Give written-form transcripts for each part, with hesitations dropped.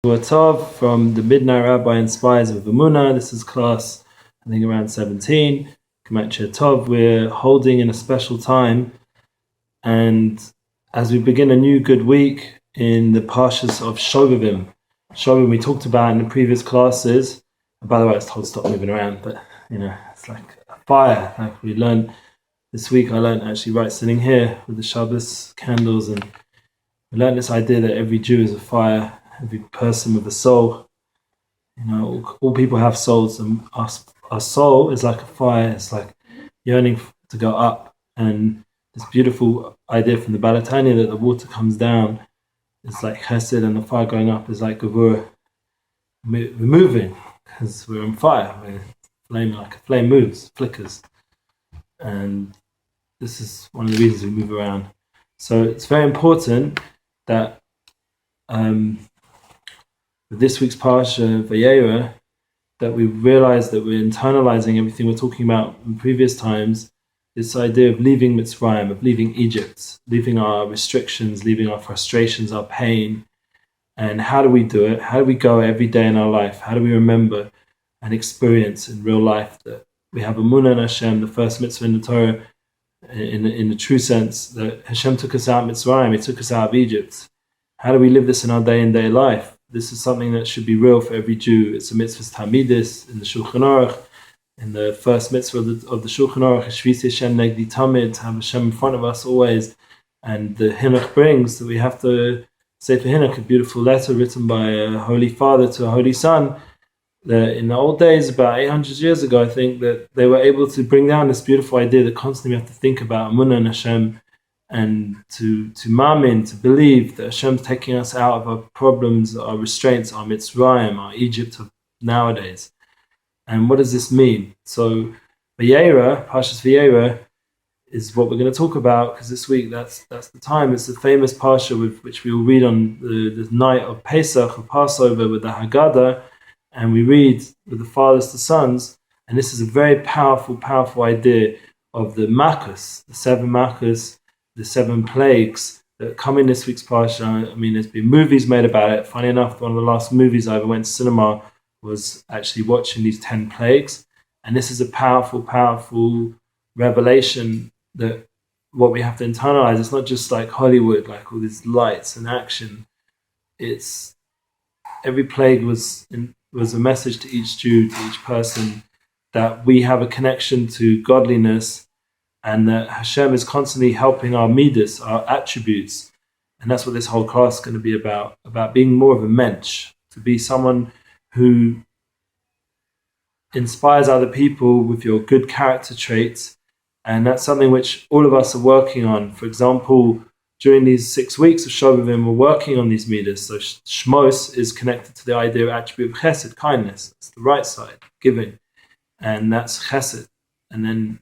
Tov from the Midnightrabbi Inspires of Emunah. This is class, I think, around 17. Tov, we're holding in a special time, and as we begin a new good week in the Parshas of Shovevim. Shovevim we talked about in the previous classes. And by the way, I was told to stop moving around, but it's like a fire. Like we learned this week, I learned actually right sitting here with the Shabbos candles, and we learned this idea that every Jew is a fire. Every person with a soul, all people have souls, and our soul is like a fire. It's like yearning to go up. And this beautiful idea from the Balatanya that the water comes down is like chesed, and the fire going up is like gevurah. We're moving because we're on fire. We're flaming, like a flame moves, flickers, and this is one of the reasons we move around. So it's very important that with this week's Parsha, Vayera, that we realize that we're internalizing everything we're talking about in previous times, this idea of leaving Mitzrayim, of leaving Egypt, leaving our restrictions, leaving our frustrations, our pain. And how do we do it? How do we go every day in our life? How do we remember and experience in real life that we have Emunah in Hashem, the first mitzvah in the Torah, in the true sense, that Hashem took us out of Mitzrayim, He took us out of Egypt. How do we live this in our day-in-day life? This is something that should be real for every Jew. It's a mitzvah tamidis in the Shulchan Aruch. In the first mitzvah of the Shulchan Aruch, Shvisi Hashem negdi tamid, to have Hashem in front of us always. And the Hinuch brings that we have to say for Hinuch, a beautiful letter written by a holy father to a holy son. That in the old days, about 800 years ago, I think, that they were able to bring down this beautiful idea that constantly we have to think about Emunah and Hashem, and to mamin, to believe that Hashem's taking us out of our problems, our restraints, our Mitzrayim, our Egypt of nowadays. And what does this mean? So Vayera, Parshas Vayera, is what we're going to talk about, because this week that's the time. It's the famous Parsha with which we will read on the night of Pesach, of Passover, with the Haggadah, and we read with the fathers to sons. And this is a very powerful idea of the Makkos, the seven Makkos, the seven plagues that come in this week's Parsha. I mean, there's been movies made about it. Funny enough, one of the last movies I ever went to cinema was actually watching these 10 plagues. And this is a powerful revelation that what we have to internalize, it's not just like Hollywood, like all these lights and action. It's every plague was a message to each Jew, to each person, that we have a connection to godliness, and that Hashem is constantly helping our midas, our attributes. And that's what this whole class is going to be about being more of a Mentch, to be someone who inspires other people with your good character traits. And that's something which all of us are working on. For example, during these 6 weeks of Shovevim, we're working on these midas. So Shmos is connected to the idea of attribute of chesed, kindness. It's the right side, giving. And that's chesed. And then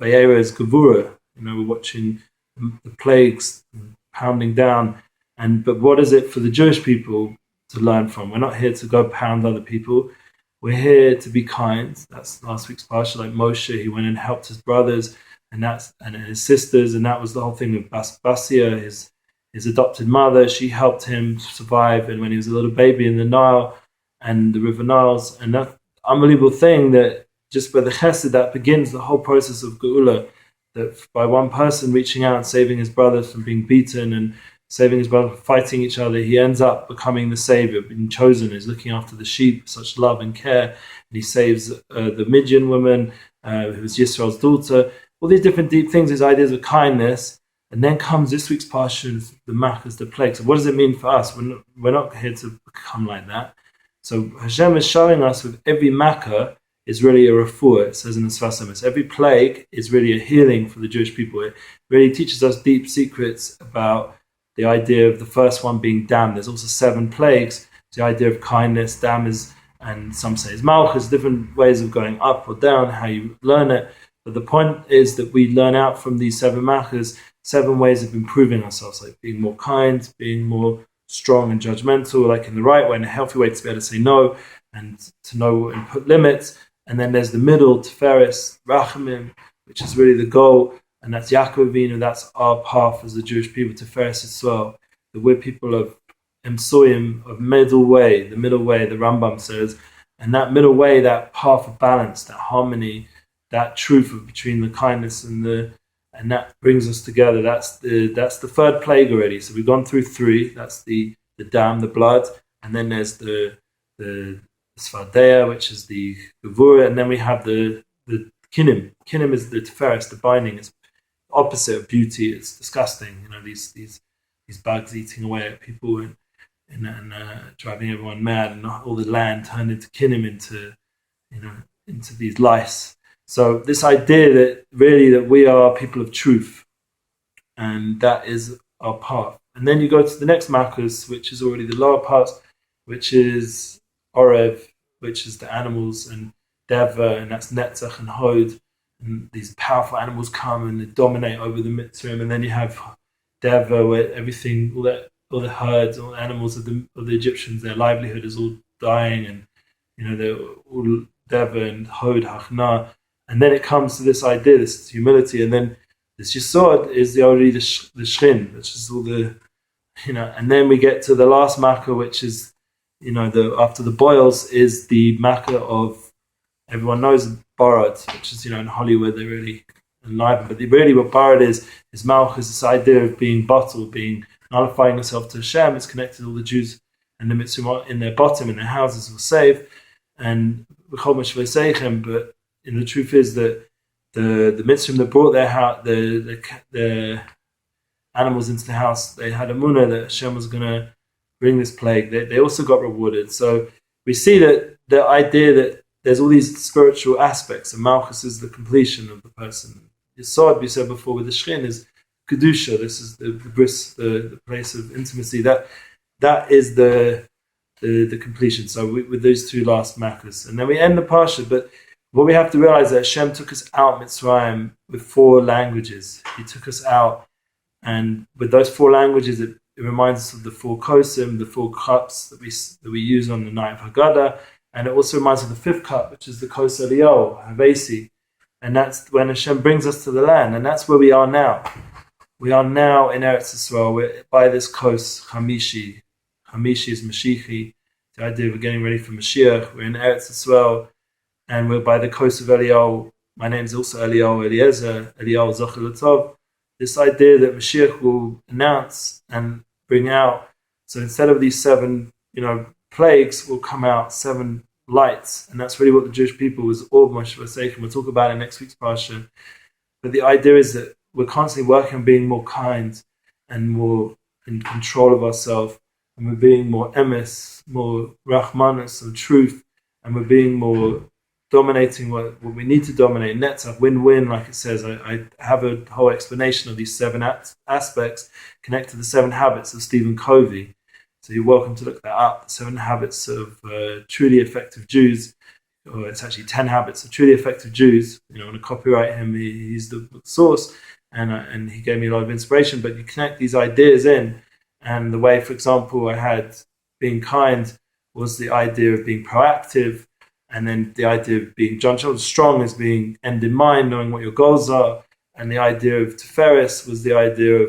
Vayera is gevurah. We're watching the plagues pounding down. But what is it for the Jewish people to learn from? We're not here to go pound other people. We're here to be kind. That's last week's parsha, like Moshe. He went and helped his brothers and his sisters, and that was the whole thing with Basia, his adopted mother. She helped him survive, and when he was a little baby in the Nile and the River Niles, and that unbelievable thing that just by the chesed that begins the whole process of Geula, that by one person reaching out and saving his brothers from being beaten and saving his brothers from fighting each other, he ends up becoming the savior, being chosen. He's looking after the sheep, such love and care, and he saves the Midian woman, who was Yisrael's daughter. All these different deep things, these ideas of kindness. And then comes this week's parsha, the Makkos, the plagues. So what does it mean for us? We're not here to become like that. So Hashem is showing us with every Makkah is really a refuah. It says in the Suvassim, every plague is really a healing for the Jewish people. It really teaches us deep secrets about the idea of the first one being dam. There's also 7 plagues. The idea of kindness, dam is, and some say is malchus, different ways of going up or down, how you learn it. But the point is that we learn out from these 7 malchus, 7 ways of improving ourselves, like being more kind, being more strong and judgmental, like in the right way, in a healthy way, to be able to say no and to know and put limits. And then there's the middle, Tiferes, Rachamim, which is really the goal. And that's Yaakov Avinu, that's our path as the Jewish people, Tiferes Yisrael, that we're people of emsoyim, of middle way, the Rambam says, and that middle way, that path of balance, that harmony, that truth between the kindness and that brings us together. That's the third plague already. So we've gone through three. That's the dam, the blood, and then there's the Sfardea, which is the Gevura, and then we have the Kinim. Kinim is the Tiferes, the binding. It's opposite of beauty. It's disgusting. These bugs eating away at people and driving everyone mad, and all the land turned into Kinim, into these lice. So this idea that we are people of truth, and that is our path. And then you go to the next Malchus, which is already the lower parts, which is Orev, which is the animals, and Deva, and that's Netzach and Hod, and these powerful animals come and they dominate over the Mitzrayim. And then you have Deva, where everything, all the herds, all the animals of the Egyptians, their livelihood is all dying, and they're all Deva and Hod, Hachna. And then it comes to this idea, this humility, and then this Yesod is already the Shchin, which is all the, and then we get to the last Makkah, which is, after the boils, is the Makkah of, everyone knows Barad, which is, in Hollywood, they really enliven, but really what Barad is Malchus, this idea of being bottled, being nullifying yourself to Hashem. It's connected to all the Jews and the Mitzvah in their bottom, in their houses were saved, and but the truth is that the Mitzvah that brought the animals into the house, they had Emunah that Hashem was going to bring this plague. They also got rewarded. So we see that the idea that there's all these spiritual aspects, and Malchus is the completion of the person. Yesod, we said before, with the Shchin is Kedusha. This is the bris, the place of intimacy. That is the completion. So with those two last Malchus, and then we end the parsha. But what we have to realize is that Hashem took us out Mitzrayim with 4 languages. He took us out, and with those 4 languages, it reminds us of the 4 kosim, the 4 cups that we use on the night of Haggadah, and it also reminds us of the 5th cup, which is the Kos Eliyah, Havesi, and that's when Hashem brings us to the land, and that's where we are now. We are now in Eretz Yisrael. We're by this Kos Hamishi. Hamishi is Mashiach. The idea of getting ready for Mashiach. We're in Eretz Yisrael, and we're by the Kos of Eliyahu. My name is also Eliyahu Eliezer, Eliyahu Zocher L'Tov. This idea that Mashiach will announce and bring out. So instead of these 7, plagues, will come out 7 lights, and that's really what the Jewish people was all Moshe Vasek, and we'll talk about it in next week's parsha. But the idea is that we're constantly working on being more kind and more in control of ourselves, and we're being more emes, more rachmanus, and truth, and we're being more dominating what we need to dominate. Netzach, win-win, like it says. I have a whole explanation of these 7 aspects connected to the 7 habits of Stephen Covey. So you're welcome to look that up. The 7 habits of truly effective Jews, or it's actually 10 habits of truly effective Jews. I want to copyright him. He's the source, and he gave me a lot of inspiration. But you connect these ideas in, and the way, for example, I had being kind was the idea of being proactive. And then the idea of being John strong as being end in mind, knowing what your goals are. And the idea of Tiferes was the idea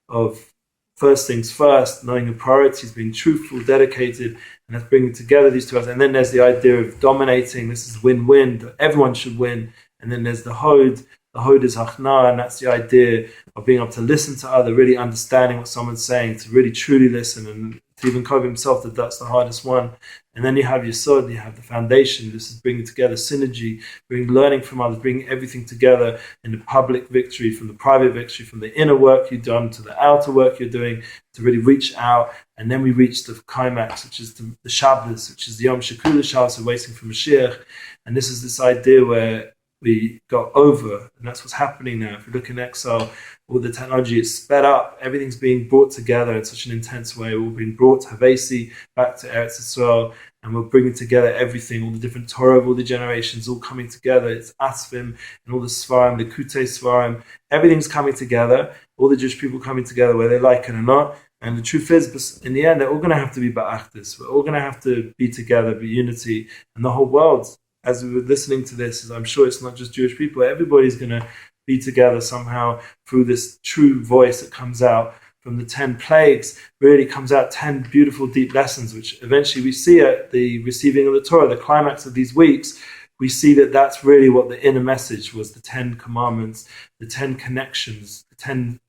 of first things first, knowing your priorities, being truthful, dedicated, and that's bringing together these 2 aspects. And then there's the idea of dominating. This is win-win, that everyone should win. And then there's the Hod. The Hod is Hachna, and that's the idea of being able to listen to others, really understanding what someone's saying, to really truly listen. And Stephen Covey himself, that's the hardest one. And then you have Yesod, you have the foundation. This is bringing together synergy, learning from others, bringing everything together in the public victory, from the private victory, from the inner work you've done to the outer work you're doing, to really reach out. And then we reach the climax, which is the Shabbos, which is the Yom Shekula Shabbos, so waiting for Mashiach. And this is this idea where we got over, and that's what's happening now. If you look in exile, all the technology is sped up, everything's being brought together in such an intense way. We're being brought to Havesi, back to Eretz Yisrael, and we're bringing together everything, all the different Torah of all the generations, all coming together. It's Asfim and all the Svarim, the Kutei Svarim, everything's coming together, all the Jewish people coming together, whether they like it or not. And the truth is, in the end, they're all going to have to be Ba'achdis. We're all going to have to be together, be unity, and the whole world. As we were listening to this, I'm sure it's not just Jewish people, everybody's going to be together somehow through this true voice that comes out from the 10 plagues really comes out 10 beautiful, deep lessons, which eventually we see at the receiving of the Torah, the climax of these weeks. We see that that's really what the inner message was, the 10 commandments, the 10 connections, the 10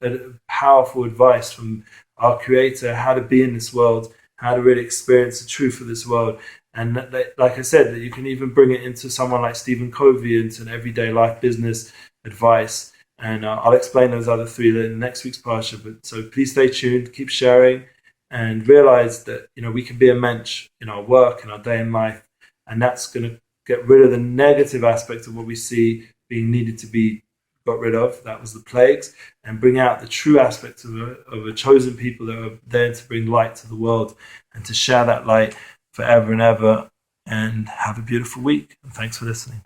powerful advice from our Creator, how to be in this world, how to really experience the truth of this world. And like I said, that you can even bring it into someone like Stephen Covey, into an everyday life business advice. And I'll explain those other three in next week's parsha. But so please stay tuned, keep sharing, and realize that we can be a Mentch in our work, in our day in life, and that's going to get rid of the negative aspects of what we see being needed to be got rid of. That was the plagues, and bring out the true aspects of a chosen people that are there to bring light to the world and to share that light forever and ever. And have a beautiful week. And thanks for listening.